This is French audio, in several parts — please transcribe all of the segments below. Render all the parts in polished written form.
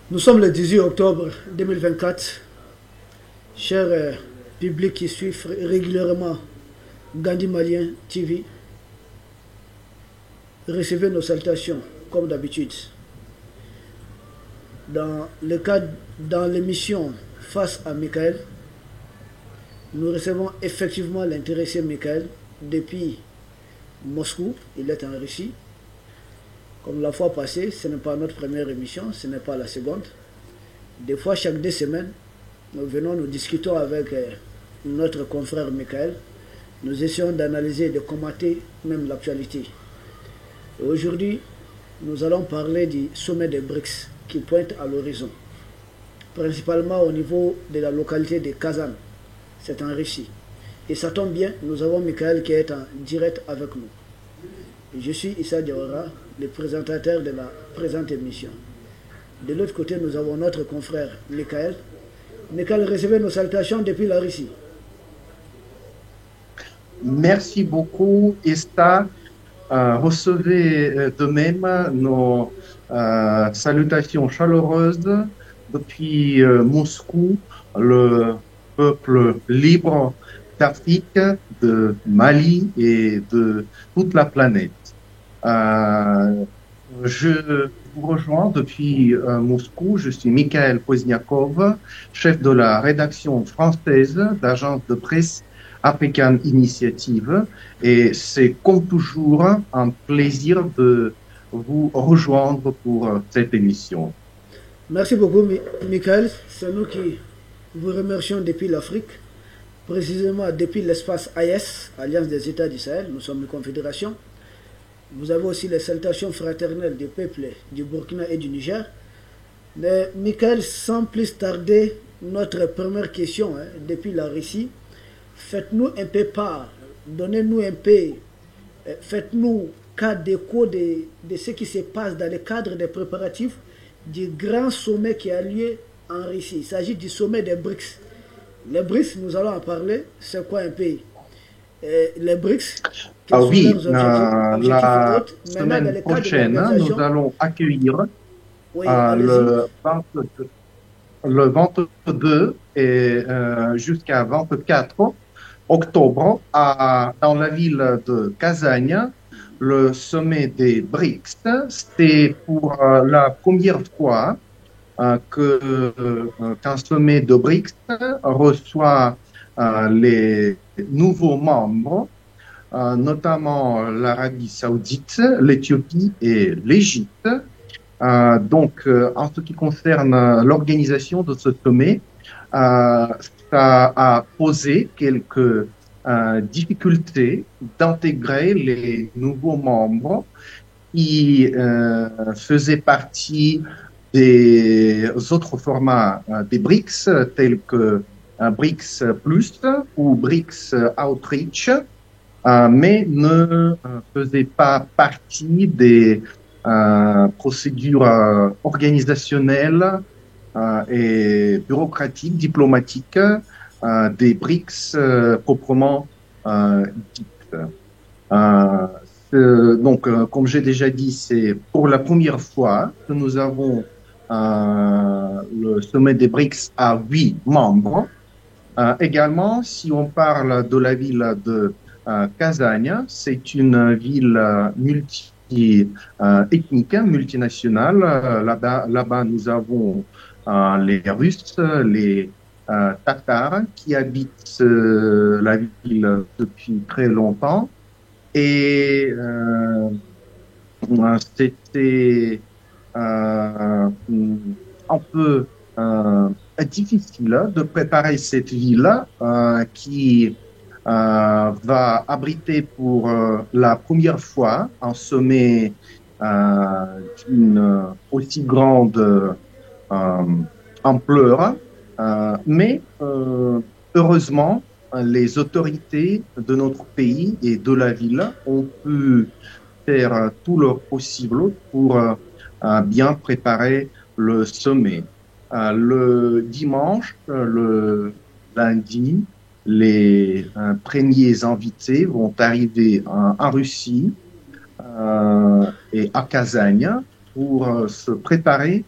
Nous sommes le 18 octobre 2024. Chers publics qui suivent régulièrement Gandhi Malien TV, recevez nos salutations comme d'habitude. Dans l'émission Face à Michael, nous recevons effectivement l'intéressé Michael depuis Moscou. Il est en Russie. Comme la fois passée, ce n'est pas notre première émission, ce n'est pas la seconde. Des fois, chaque 2 semaines, nous discutons avec notre confrère Michael. Nous essayons d'analyser et de commenter même l'actualité. Aujourd'hui, nous allons parler du sommet des BRICS qui pointe à l'horizon, principalement au niveau de la localité de Kazan. C'est en Russie. Et ça tombe bien, nous avons Michael qui est en direct avec nous. Je suis Issa Diawara, le présentateur de la présente émission. De l'autre côté, nous avons notre confrère Michael. Michael, recevez nos salutations depuis la Russie. Merci beaucoup, Issa. Recevez de même nos salutations chaleureuses depuis Moscou, le peuple libre d'Afrique, de Mali et de toute la planète. Je vous rejoins depuis Moscou. Je suis Mikhail Pozniakov, chef de la rédaction française d'agence de presse African Initiative. Et c'est comme toujours un plaisir de vous rejoindre pour cette émission. Merci beaucoup, Michael. C'est nous qui vous remercions depuis l'Afrique, précisément depuis l'espace AES, Alliance des États du Sahel. Nous sommes une confédération. Vous avez aussi les salutations fraternelles des peuples du Burkina et du Niger. Mais Michael, sans plus tarder, notre première question depuis la Russie, faites-nous un peu part, donnez-nous un peu, faites-nous cas d'écho de ce qui se passe dans le cadre des préparatifs du grand sommet qui a lieu en Russie. Il s'agit du sommet des BRICS. Les BRICS, nous allons en parler. C'est quoi un pays? Les BRICS, oui, la semaine prochaine, nous allons accueillir le 22 et jusqu'à 24 octobre dans la ville de Kazan, le sommet des BRICS. C'est pour la première fois qu'un sommet de BRICS reçoit les nouveaux membres, notamment l'Arabie Saoudite, l'Éthiopie et l'Égypte. Donc, en ce qui concerne l'organisation de ce sommet, ça a posé quelques difficultés d'intégrer les nouveaux membres qui faisaient partie des autres formats des BRICS, tels que BRICS Plus ou BRICS Outreach, mais ne faisaient pas partie des procédures organisationnelles et bureaucratiques, diplomatiques des BRICS proprement dites. Donc, comme j'ai déjà dit, c'est pour la première fois que nous avons le sommet des BRICS à 8 membres. Également, si on parle de la ville de Kazan, c'est une ville multi-ethnique, multinationale. Là-bas, nous avons les Russes, les Tatars qui habitent la ville depuis très longtemps. Et c'était un peu difficile de préparer cette ville qui va abriter pour la première fois un sommet d'une aussi grande ampleur. Mais heureusement, les autorités de notre pays et de la ville ont pu faire tout leur possible pour bien préparer le sommet. Le dimanche, le lundi, les premiers invités vont arriver en Russie et à Kazan pour se préparer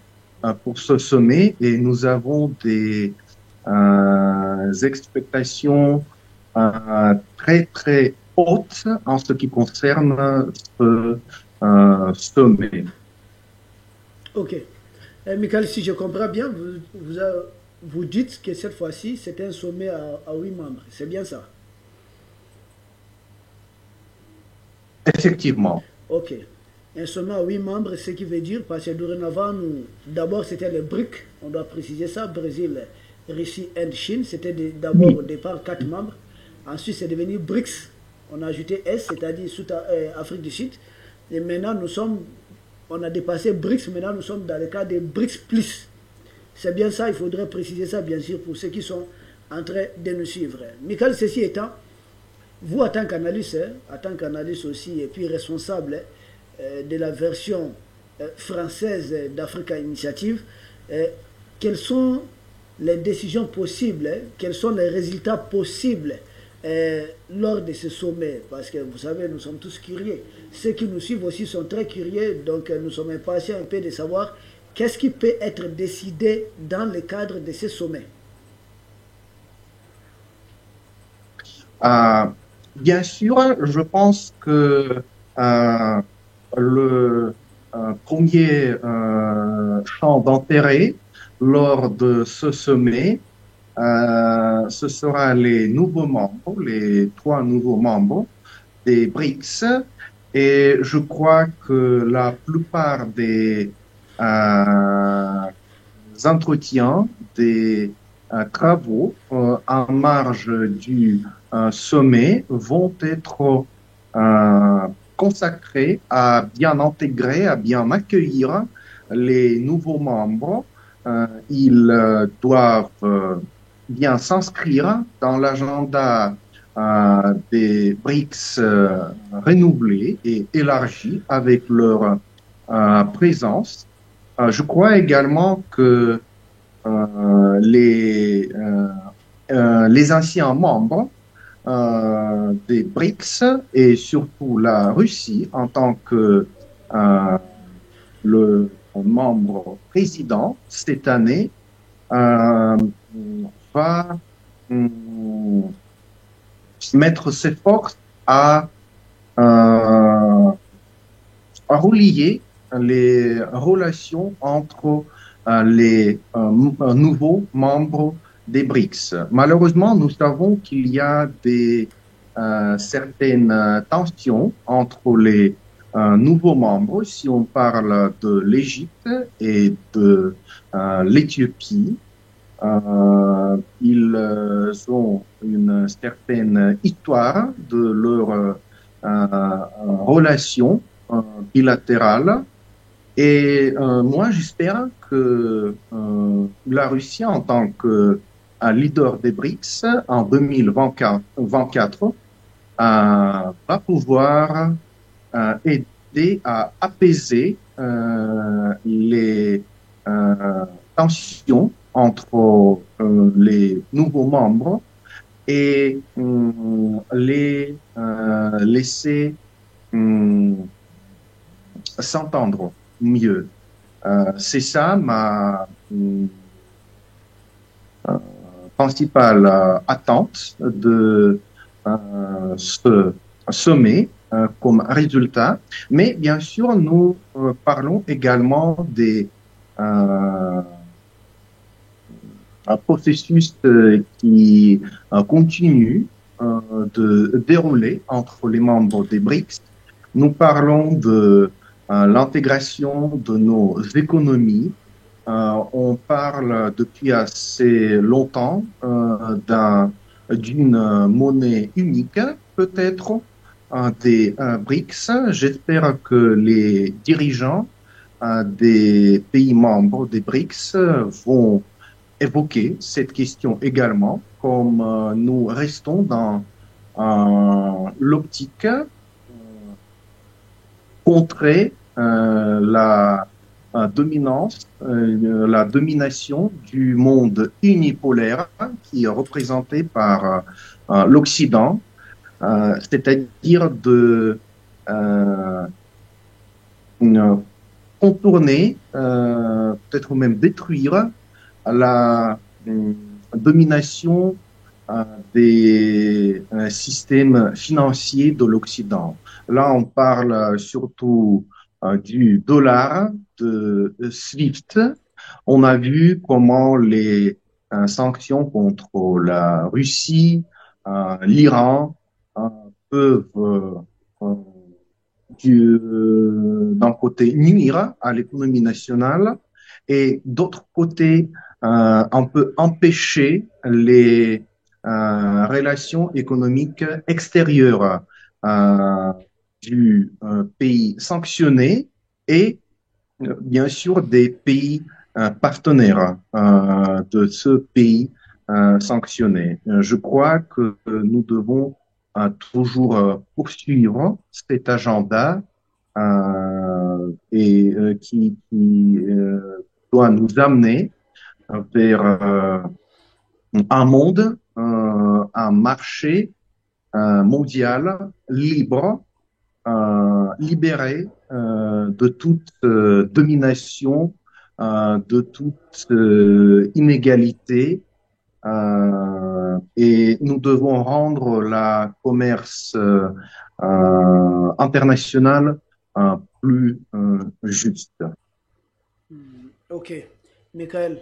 pour ce sommet et nous avons des expectations très, très hautes en ce qui concerne ce sommet. Ok. Michael, si je comprends bien, vous dites que cette fois-ci, c'est un sommet à 8 membres. C'est bien ça? Effectivement. Ok. Un sommet à 8 membres, ce qui veut dire, parce que dorénavant, d'abord c'était les BRIC, on doit préciser ça, Brésil, Russie, Inde, Chine. C'était d'abord Oui. au départ 4 membres. Ensuite, c'est devenu BRICS. On a ajouté S, c'est-à-dire Afrique du Sud. Et maintenant, on a dépassé BRICS, maintenant nous sommes dans le cas des BRICS plus. C'est bien ça, il faudrait préciser ça, bien sûr, pour ceux qui sont en train de nous suivre. Michael, ceci étant, vous, en tant qu'analyste aussi, et puis responsable de la version française d'Africa Initiative, quelles sont les décisions possibles, quels sont les résultats possibles lors de ce sommet? Parce que vous savez, nous sommes tous curieux. Ceux qui nous suivent aussi sont très curieux, donc nous sommes impatients un peu de savoir qu'est-ce qui peut être décidé dans le cadre de ce sommet. Euh, Bien sûr, je pense que le premier champ d'intérêt lors de ce sommet, ce sera les nouveaux membres, les 3 nouveaux membres des BRICS. Et je crois que la plupart des entretiens, des travaux en marge du sommet vont être consacrés à bien intégrer, à bien accueillir les nouveaux membres. Ils doivent bien s'inscrire dans l'agenda des BRICS renouvelés et élargis avec leur présence. Je crois également que les anciens membres des BRICS et surtout la Russie en tant que le membre président cette année euh, va mettre ses forces euh, à relier les relations entre les nouveaux membres des BRICS. Malheureusement, nous savons qu'il y a certaines tensions entre les nouveaux membres, si on parle de l'Égypte et de l'Éthiopie. Ils ont une certaine histoire de leur relation bilatérale. Et moi, j'espère que la Russie, en tant que leader des BRICS en 2024, va pouvoir aider à apaiser les tensions entre les nouveaux membres et les laisser s'entendre mieux. C'est ça ma principale attente de ce sommet comme résultat. Mais bien sûr, nous parlons également des processus qui continuent de dérouler entre les membres des BRICS. Nous parlons de l'intégration de nos économies. On parle depuis assez longtemps d'une monnaie unique, peut-être des BRICS. J'espère que les dirigeants des pays membres des BRICS vont évoquer cette question également, comme nous restons dans l'optique contrer la domination du monde unipolaire qui est représenté par l'Occident, c'est-à-dire de contourner, peut-être même détruire la domination euh, des systèmes financiers de l'Occident. Là, on parle surtout du dollar, de SWIFT. On a vu comment les sanctions contre la Russie, l'Iran euh, peuvent euh, d'un côté nuire à l'économie nationale et d'autre côté on peut empêcher les relations économiques extérieures euh, du pays sanctionné et bien sûr des pays partenaires de ce pays sanctionné. Je crois que nous devons toujours poursuivre cet agenda qui doit nous amener vers un monde, un marché mondial libre, libéré de toute domination, de toute inégalité. Et nous devons rendre la commerce international plus juste. Ok, Michael,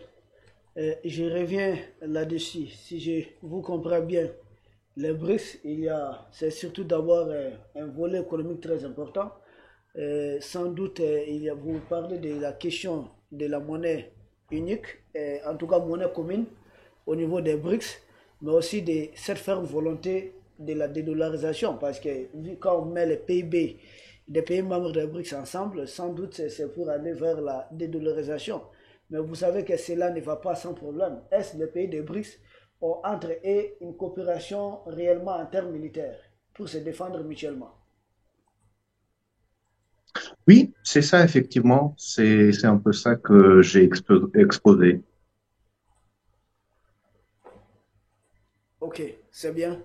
je reviens là-dessus. Si je vous comprends bien, les BRICS, c'est surtout d'abord un volet économique très important. Sans doute, vous parlez de la question de la monnaie unique, en tout cas monnaie commune au niveau des BRICS, mais aussi de cette ferme volonté de la dédollarisation, parce que quand on met les PIB des pays membres des BRICS ensemble, sans doute c'est pour aller vers la dédollarisation. Mais vous savez que cela ne va pas sans problème. Est-ce les pays des BRICS ont entre eux une coopération réellement en termes militaires pour se défendre mutuellement? Oui, c'est ça, effectivement. C'est un peu ça que j'ai exposé. Ok, c'est bien.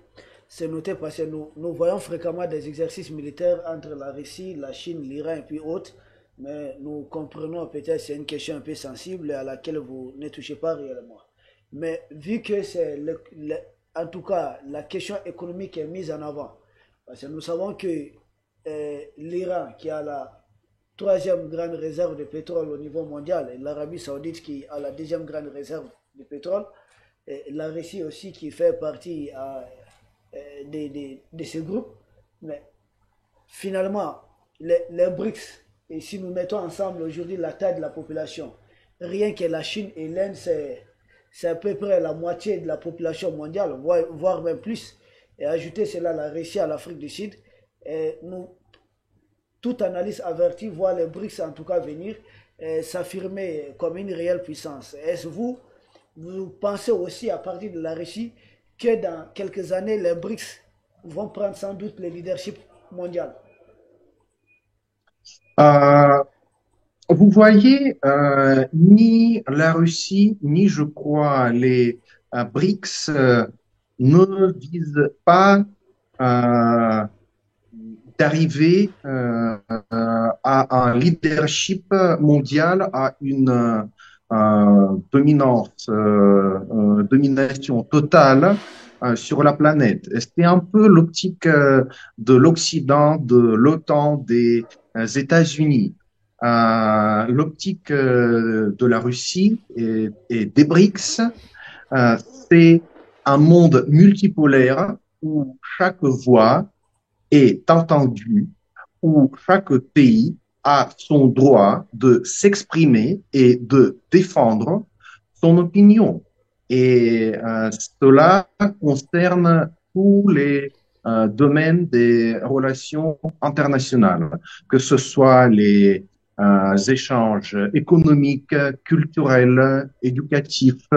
C'est noté parce que nous voyons fréquemment des exercices militaires entre la Russie, la Chine, l'Iran et puis autres. Mais nous comprenons peut-être que c'est une question un peu sensible à laquelle vous ne touchez pas réellement. Mais vu que c'est en tout cas la question économique est mise en avant, parce que nous savons que l'Iran qui a la troisième grande réserve de pétrole au niveau mondial et l'Arabie Saoudite qui a la deuxième grande réserve de pétrole, et la Russie aussi qui fait partie de ce groupe. Mais finalement, les BRICS, et si nous mettons ensemble aujourd'hui la taille de la population, rien que la Chine et l'Inde, c'est à peu près la moitié de la population mondiale, voire même plus. Et ajouter cela à la Russie, à l'Afrique du Sud, et nous, toute analyse avertie voit les BRICS en tout cas venir s'affirmer comme une réelle puissance. Est-ce vous pensez aussi à partir de la Russie que dans quelques années, les BRICS vont prendre sans doute le leadership mondial? Euh, Vous voyez, ni la Russie, ni je crois les BRICS ne visent pas euh, d'arriver à un leadership mondial, à une domination totale sur la planète. C'est un peu l'optique de l'Occident, de l'OTAN, des États-Unis. L'optique de la Russie et des BRICS, euh, c'est un monde multipolaire où chaque voix est entendue, où chaque pays a son droit de s'exprimer et de défendre son opinion. Et cela concerne tous les domaines des relations internationales, que ce soit les échanges économiques, culturels, éducatifs,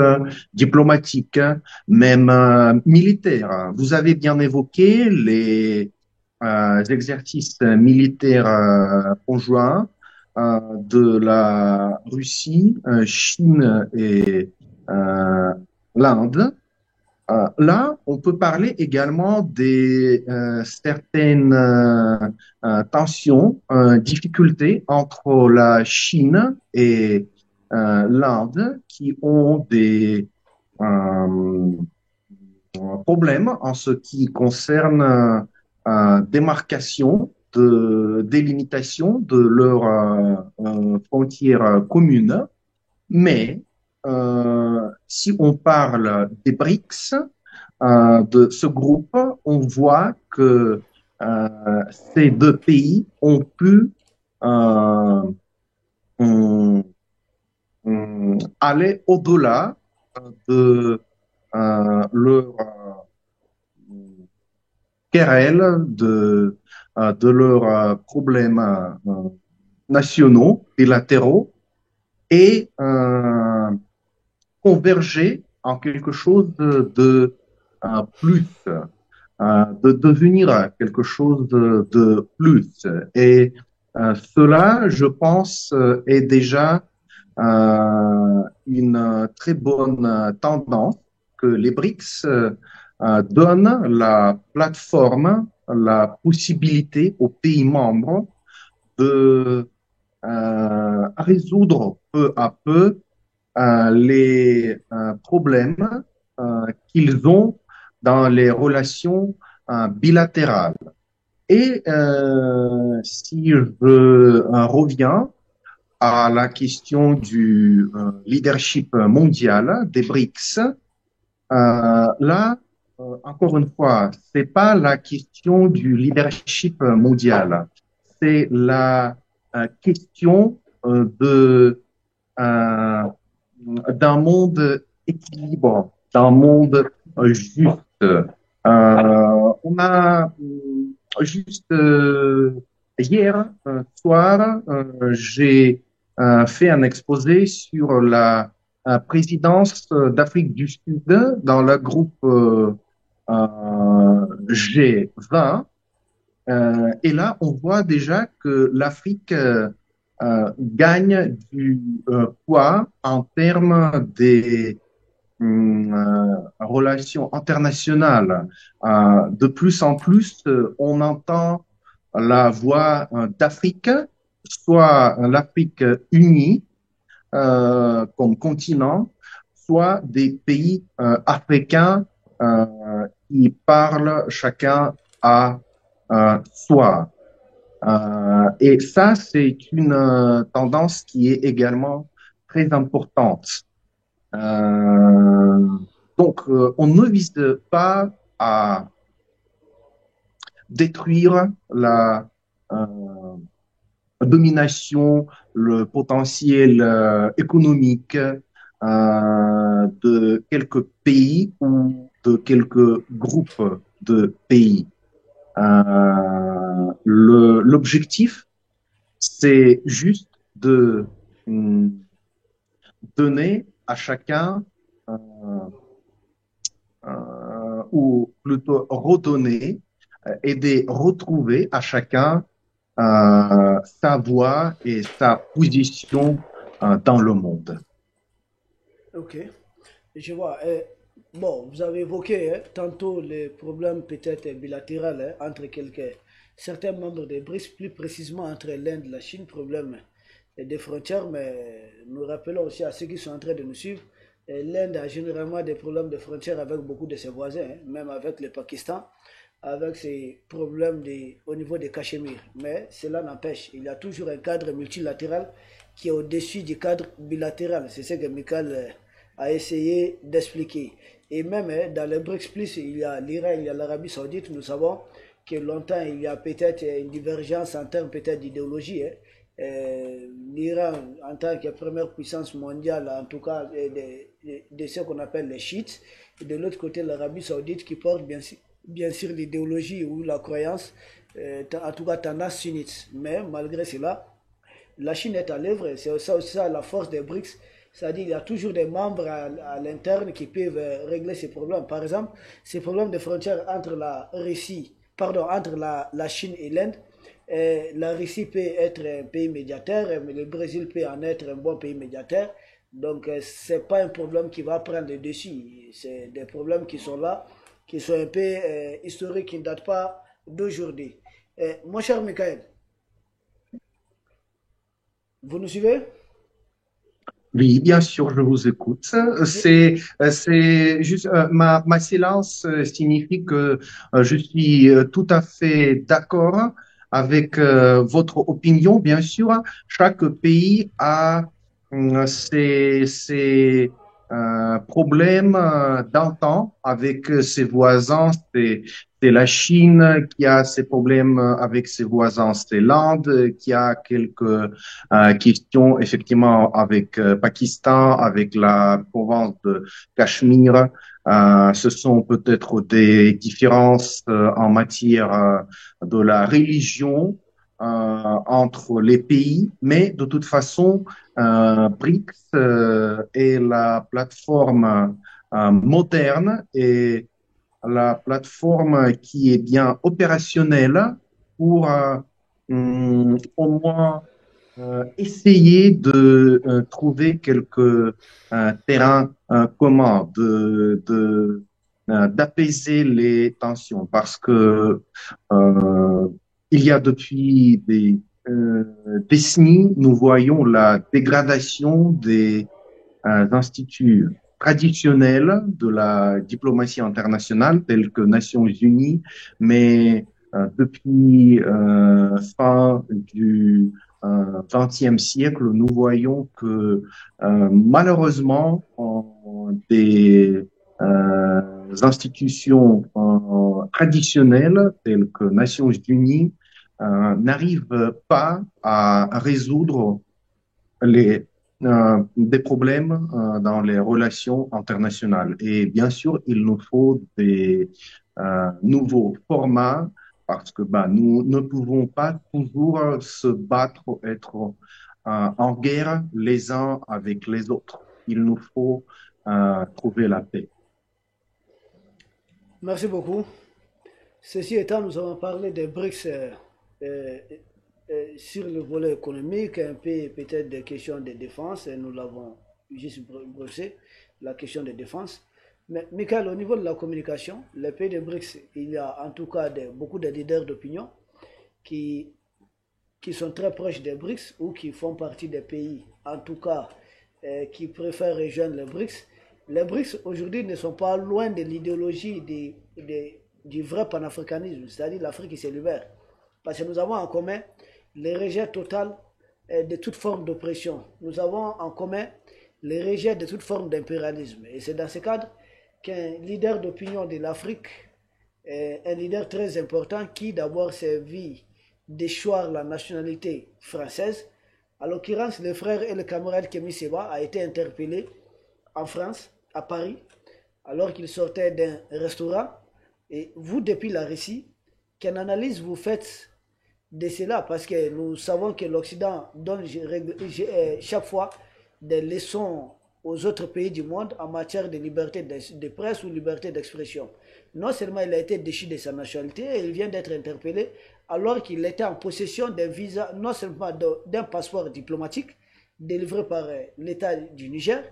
diplomatiques, même militaires. Vous avez bien évoqué les exercices militaires conjoints de la Russie, Chine et euh, l'Inde. Là, on peut parler également des certaines tensions, difficultés entre la Chine et l'Inde qui ont des euh, problèmes en ce qui concerne démarcation, délimitation de leurs frontières communes. Mais si on parle des BRICS, de ce groupe, on voit que ces deux pays ont pu euh, on- aller au-delà de leur querelle, de leurs problèmes nationaux, bilatéraux, et converger en quelque chose de plus, de devenir quelque chose de plus. Et cela, je pense, est déjà une très bonne tendance que les BRICS donnent la plateforme, la possibilité aux pays membres de résoudre peu à peu les problèmes qu'ils ont dans les relations bilatérales. Et si je reviens à la question du leadership mondial des BRICS, là, encore une fois, c'est pas la question du leadership mondial, c'est la question euh, d'un monde équilibré, d'un monde juste. On a juste hier soir, j'ai fait un exposé sur la présidence d'Afrique du Sud dans le groupe G20. Et là, on voit déjà que l'Afrique gagne du poids en termes des relations internationales. De plus en plus, on entend la voix d'Afrique, soit l'Afrique unie comme continent, soit des pays africains qui parlent chacun à soi. Et ça, c'est une tendance qui est également très importante. Euh, on ne vise pas à détruire la domination, le potentiel économique de quelques pays ou de quelques groupes de pays. L'objectif, c'est juste de donner à chacun ou plutôt redonner, aider, retrouver à chacun sa voix et sa position dans le monde. Ok, je vois. Bon, vous avez évoqué tantôt les problèmes peut-être bilatéraux entre certains membres des BRICS, plus précisément entre l'Inde et la Chine, problème des frontières, mais nous rappelons aussi à ceux qui sont en train de nous suivre, l'Inde a généralement des problèmes de frontières avec beaucoup de ses voisins, même avec le Pakistan, avec ses problèmes au niveau des Cachemires. Mais cela n'empêche, il y a toujours un cadre multilatéral qui est au-dessus du cadre bilatéral. C'est ce que Michael a essayé d'expliquer. Et même dans les BRICS Plus, il y a l'Iran, il y a l'Arabie Saoudite. Nous savons que longtemps, il y a peut-être une divergence en termes peut-être d'idéologie. L'Iran, en tant que première puissance mondiale, en tout cas de ce qu'on appelle les chiites, et de l'autre côté l'Arabie Saoudite qui porte bien sûr l'idéologie ou la croyance, en tout cas tendance sunnite. Mais malgré cela, la Chine est à l'œuvre, c'est ça la force des BRICS. C'est-à-dire qu'il y a toujours des membres à l'interne qui peuvent régler ces problèmes. Par exemple, ces problèmes de frontières entre la Russie, pardon, entre la Chine et l'Inde, la Russie peut être un pays médiateur, mais le Brésil peut en être un bon pays médiateur. Donc, c'est pas un problème qui va prendre le dessus. C'est des problèmes qui sont là, qui sont un peu historiques, qui ne datent pas d'aujourd'hui. Mon cher Michael, vous nous suivez? Oui, bien sûr, je vous écoute. C'est juste ma silence signifie que je suis tout à fait d'accord avec votre opinion. Bien sûr, chaque pays a ses problèmes d'antan avec ses voisins. C'est la Chine qui a ses problèmes avec ses voisins. C'est l'Inde qui a quelques question effectivement avec Pakistan, avec la province de Cachemire. Ce sont peut-être des différences en matière de la religion entre les pays, mais de toute façon, BRICS est la plateforme moderne et la plateforme qui est bien opérationnelle pour au moins essayer de trouver quelques terrains communs, d'apaiser les tensions, parce que euh, il y a depuis des décennies, nous voyons la dégradation des instituts traditionnels de la diplomatie internationale, tels que Nations Unies, mais depuis fin du XXe siècle, nous voyons que malheureusement, des institutions traditionnelles telles que Nations Unies n'arrivent pas à résoudre les, des problèmes dans les relations internationales. Et bien sûr, il nous faut des nouveaux formats parce que bah, nous ne pouvons pas toujours se battre, être en guerre les uns avec les autres. Il nous faut trouver la paix. Merci beaucoup. Ceci étant, nous avons parlé des BRICS euh, sur le volet économique, un peu peut-être des questions de défense, et nous l'avons juste brossé, la question de défense. Mais Michael, au niveau de la communication, les pays de BRICS, il y a en tout cas beaucoup de leaders d'opinion qui, qui sont très proches des BRICS ou qui font partie des pays, en tout cas, qui préfèrent rejoindre les BRICS. Les BRICS aujourd'hui ne sont pas loin de l'idéologie du vrai panafricanisme, c'est-à-dire l'Afrique qui s'est libère. Parce que nous avons en commun le rejet total de toute forme d'oppression. Nous avons en commun le rejet de toute forme d'impérialisme. Et c'est dans ce cadre qu'un leader d'opinion de l'Afrique, un leader très important qui d'abord servi d'échoir la nationalité française, à l'occurrence le frère et le camarade Kémy Seba a été interpellé en France, à Paris, alors qu'il sortait d'un restaurant. Et vous, depuis la Russie, quelle analyse vous faites de cela? Parce que nous savons que l'Occident donne chaque fois des leçons aux autres pays du monde en matière de liberté de presse ou liberté d'expression. Non seulement il a été déchu de sa nationalité, il vient d'être interpellé alors qu'il était en possession d'un visa, non seulement d'un passeport diplomatique délivré par l'État du Niger,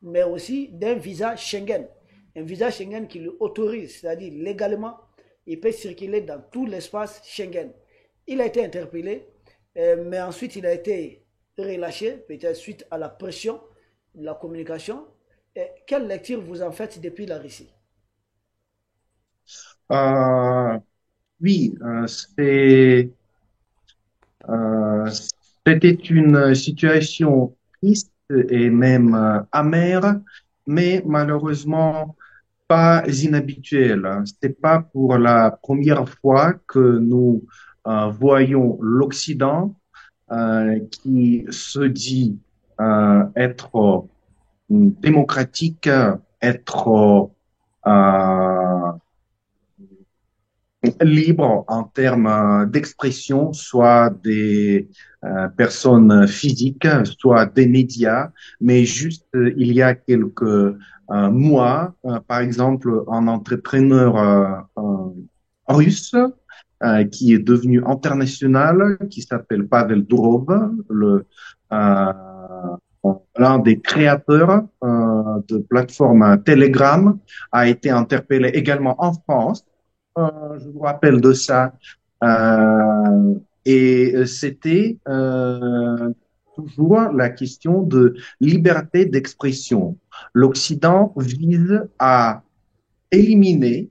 mais aussi d'un visa Schengen. Un visa Schengen qui le autorise, c'est-à-dire légalement, il peut circuler dans tout l'espace Schengen. Il a été interpellé, mais ensuite il a été relâché, peut-être suite à la pression de la communication. Quelle lecture vous en faites depuis la Russie? Euh, oui, euh, c'était une situation triste et même amère, mais malheureusement pas inhabituelle. C'est pas pour la première fois que nous voyons l'Occident qui se dit être démocratique, être libre en termes d'expression, soit des personnes physiques, soit des médias, mais juste il y a quelques mois, par exemple, un entrepreneur russe qui est devenu international, qui s'appelle Pavel Durov, le L'un des créateurs de plateforme Telegram a été interpellé également en France. Je vous rappelle de ça. Euh, et c'était toujours la question de liberté d'expression. L'Occident vise à éliminer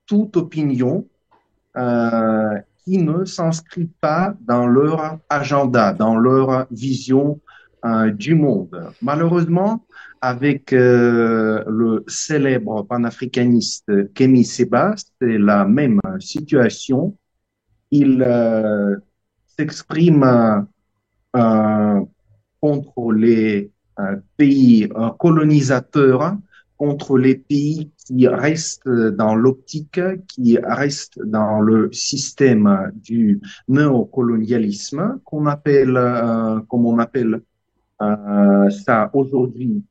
toute opinion qui ne s'inscrivent pas dans leur agenda, dans leur vision du monde. Malheureusement, avec le célèbre panafricaniste Kémy Séba, c'est la même situation. Il s'exprime euh, contre les pays colonisateurs, contre les pays qui restent dans l'optique, qui restent dans le système du néocolonialisme, comme on appelle ça aujourd'hui.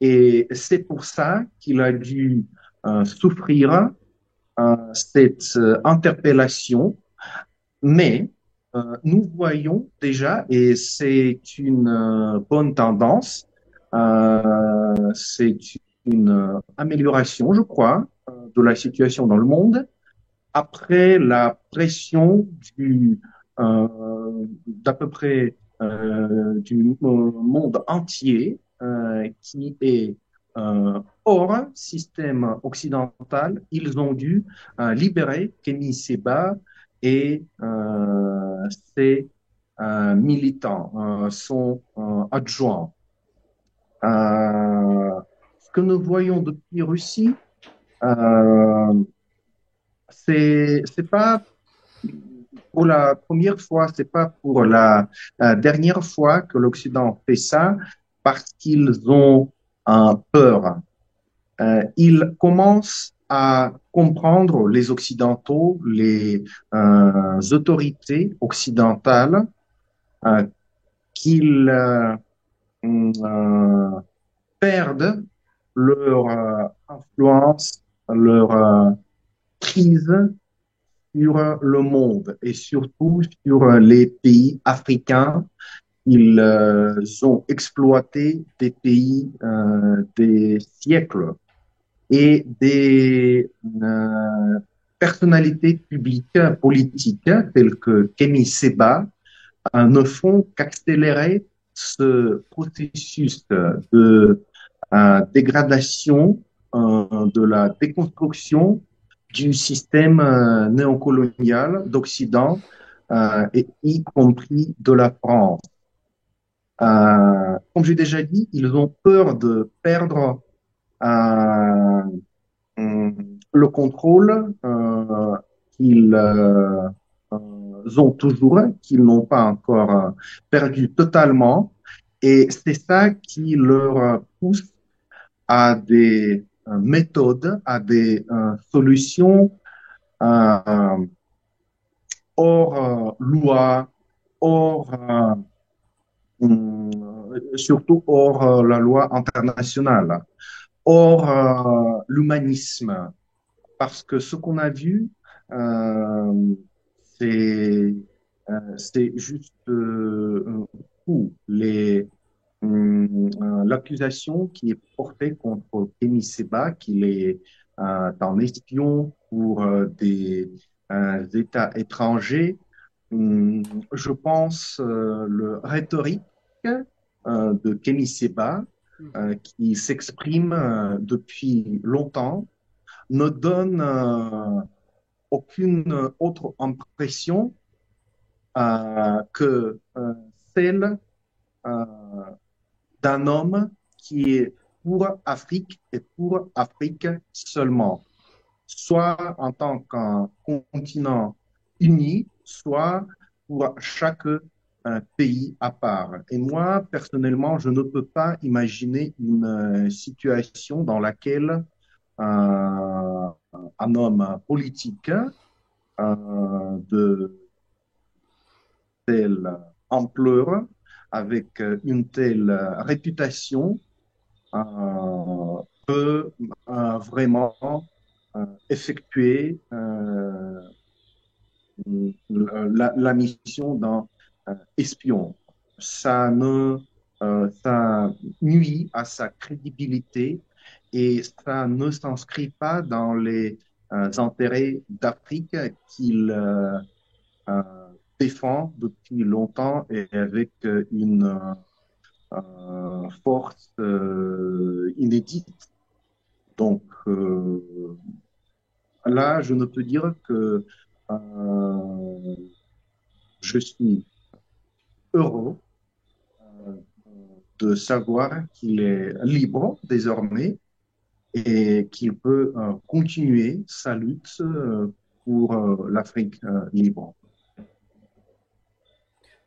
Et c'est pour ça qu'il a dû souffrir cette interpellation, mais nous voyons déjà, et c'est une bonne tendance, c'est une amélioration, je crois, de la situation dans le monde après la pression d'à peu près du monde entier qui est hors système occidental. Ils ont dû libérer Kémy Séba et ses militants, son adjoint. Ce que nous voyons depuis Russie, euh, c'est pas pour la première fois, c'est pas pour la dernière fois que l'Occident fait ça parce qu'ils ont peur. Ils commencent à comprendre, les Occidentaux, les autorités occidentales, euh, qu'ils euh, perdent leur influence, leur prise sur le monde et surtout sur les pays africains. Ils ont exploité des pays des siècles et des personnalités publiques, politiques, telles que Kémy Séba, ne font qu'accélérer ce processus de dégradation, de la déconstruction du système néocolonial d'Occident, et y compris de la France. Comme j'ai déjà dit, ils ont peur de perdre euh, le contrôle qu'ils ont toujours, qu'ils n'ont pas encore perdu totalement. Et c'est ça qui leur pousse à des méthodes, à des solutions euh, hors loi, hors, surtout hors la loi internationale, hors l'humanisme. Parce que ce qu'on a vu, euh, c'est c'est juste où l'accusation qui est portée contre Kémy Séba, qu'il est un espion pour des États étrangers. Je pense le rhétorique de Kémy Séba, qui s'exprime depuis longtemps, ne donne aucune autre impression que celle euh, d'un homme qui est pour Afrique et pour Afrique seulement, soit en tant qu'un continent uni, soit pour chaque pays à part. Et moi, personnellement, je ne peux pas imaginer une situation dans laquelle un homme politique de telle ampleur, avec une telle réputation, peut vraiment effectuer la mission d'un espion. Ça ne ça nuit à sa crédibilité et ça ne s'inscrit pas dans les intérêts d'Afrique qu'il euh, défend depuis longtemps et avec une force inédite. Donc là, je ne peux dire que je suis heureux de savoir qu'il est libre désormais et qu'il peut continuer sa lutte pour l'Afrique libre.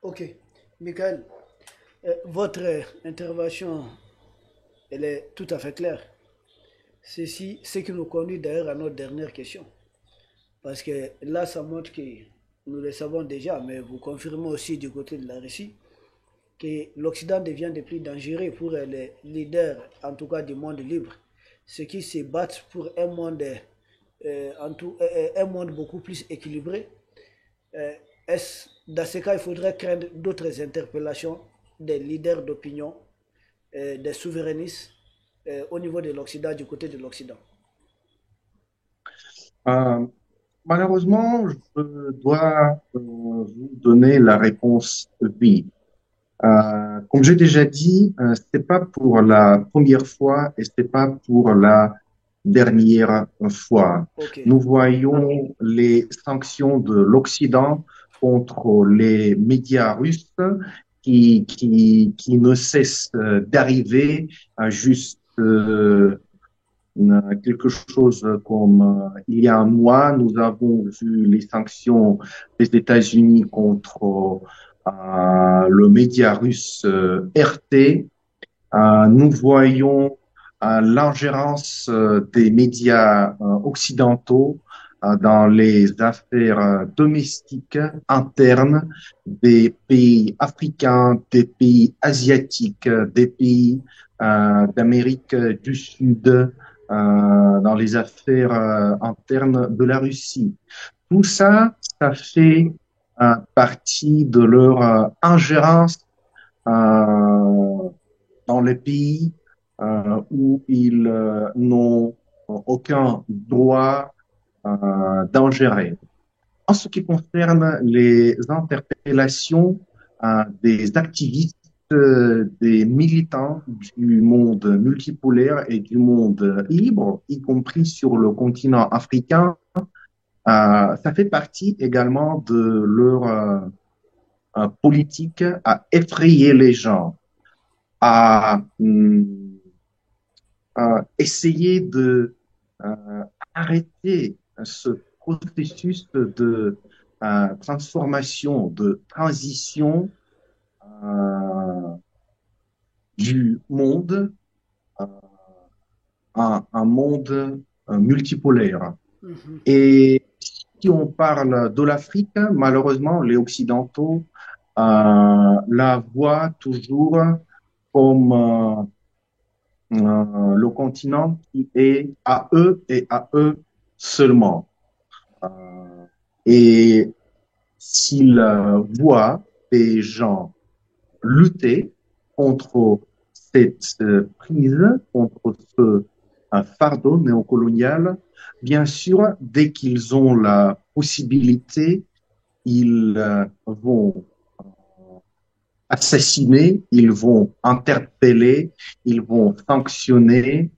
Ok. Michael, votre intervention, elle est tout à fait claire. Ceci, ce qui nous conduit d'ailleurs à notre dernière question. Parce que là, ça montre que nous le savons déjà, mais vous confirmez aussi du côté de la Russie que l'Occident devient de plus dangereux pour les leaders, en tout cas du monde libre, ceux qui se battent pour un monde, un monde beaucoup plus équilibré. Dans ce cas, il faudrait craindre d'autres interpellations des leaders d'opinion, des souverainistes au niveau de l'Occident, du côté de l'Occident. Euh, Malheureusement, je dois vous donner la réponse oui. Comme j'ai déjà dit, c'est pas pour la première fois et c'est pas pour la dernière fois. Ok. Nous voyons les sanctions de l'Occident contre les médias russes qui ne cessent d'arriver à juste quelque chose comme il y a un mois, nous avons vu les sanctions des États-Unis contre le média russe RT. Nous voyons l'ingérence des médias occidentaux dans les affaires domestiques internes des pays africains, des pays asiatiques, des pays d'Amérique du Sud, dans les affaires internes de la Russie. Tout ça, ça fait partie de leur ingérence euh, dans les pays où ils n'ont aucun droit d'ingérer. En ce qui concerne les interpellations des activistes, des militants du monde multipolaire et du monde libre, y compris sur le continent africain, ça fait partie également de leur politique à effrayer les gens, à essayer de arrêter ce processus de transformation, de transition euh, du monde euh, à un monde multipolaire. Mhm. Et si on parle de l'Afrique, malheureusement, les Occidentaux la voient toujours comme le continent qui est à eux et à eux seulement. Euh, et s'ils voient des gens lutter contre cette prise, contre ce fardeau néocolonial, bien sûr, dès qu'ils ont la possibilité, ils vont assassiner, ils vont interpeller, ils vont sanctionner,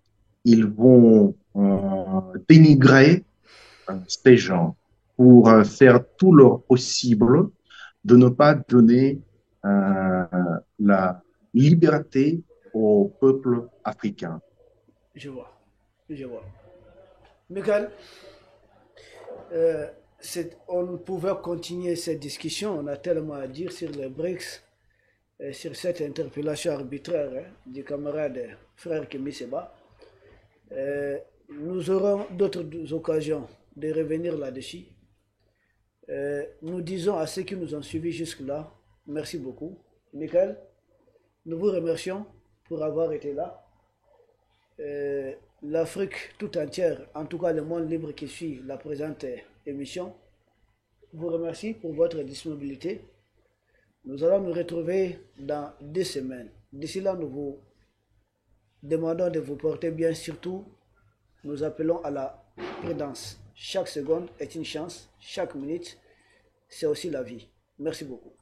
ils vont dénigrer ces gens pour faire tout leur possible de ne pas donner euh, la liberté au peuple africain. Je vois. Je vois. Michael, euh, on pouvait continuer cette discussion. On a tellement à dire sur les BRICS, sur cette interpellation arbitraire du camarade frère Kémy Seba. Nous aurons d'autres occasions de revenir là-dessus. Nous disons à ceux qui nous ont suivis jusque-là, merci beaucoup. Michael, nous vous remercions pour avoir été là. L'Afrique tout entière, en tout cas le monde libre qui suit la présente émission, vous remercie pour votre disponibilité. Nous allons nous retrouver dans 2 semaines. D'ici là, nous vous demandons de vous porter bien. Surtout, nous appelons à la prudence. Chaque seconde est une chance, chaque minute, c'est aussi la vie. Merci beaucoup.